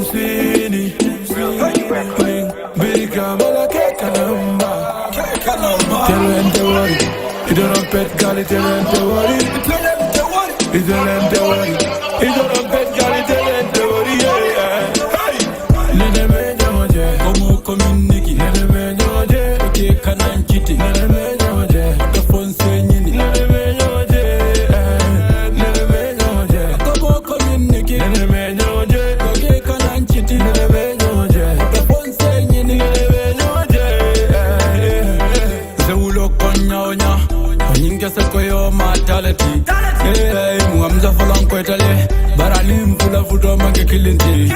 Sweeney. Big Gamala Kekanamba. Tell them to worry. You don't know pet girl, tell them to worry. You tell them to worry. You don't know pet girl, tell them to worry. Nene me nyoje, komu kominiki. Nene me nyoje, oke kanan kiti. Nene me nyoje, otafon senyini. Nene me nyoje, nene me nyoje, komu kominiki. Nene me nyoje, oke kanan kiti. Nene me nyoje, otafon senyini. Nene me nyoje, zewulo konya onya. Nyinga sako yo matalati. Muamza falan kwetale, barani mfula futo mange kilinti.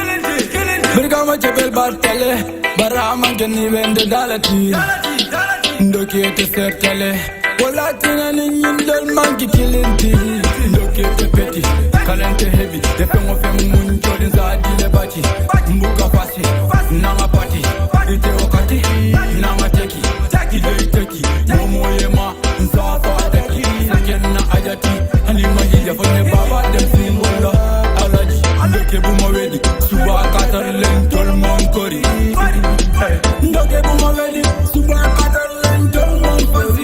Bergama jebel bartele, barama geni wende dalati. Ndoki ete sertele, walatina ni nyindel mangi kilinti. Ndoki ete peti, kalente heavy. Defengo femu munjodi nzadile bati. Mbuka fasi, nanga pati. Ite wakati, nanga teki. Ide iteki, momo yema, nzafa teki. Sakena ajati, hani mahija fone baba dem simbola. Alaji, ndoke buma wedi, suba katar lentol monkori. Ndoke buma wedi, suba katar lentol monkori.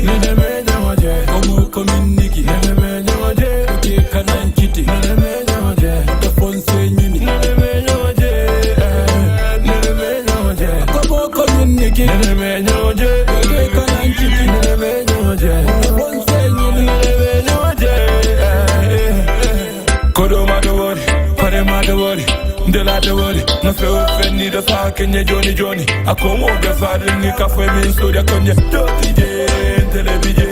Nene me nyamoje, komu kominiki. Nene me nyamoje, oke kanan kiti. Nene me nyamoje, otafon senyini. Nene me nyamoje, nene me nyamoje, komu kominiki. Nene me nyamoje, oke kanan kiti. Nene me nyamoje, otafon senyini. Nene me nyamoje. Kodo madawari, pare madawari, ndela dawari. Na fe ofeni da sa kenye Johnny. Akomo be fadin ni kafwe min so da konye. Doti je, televije.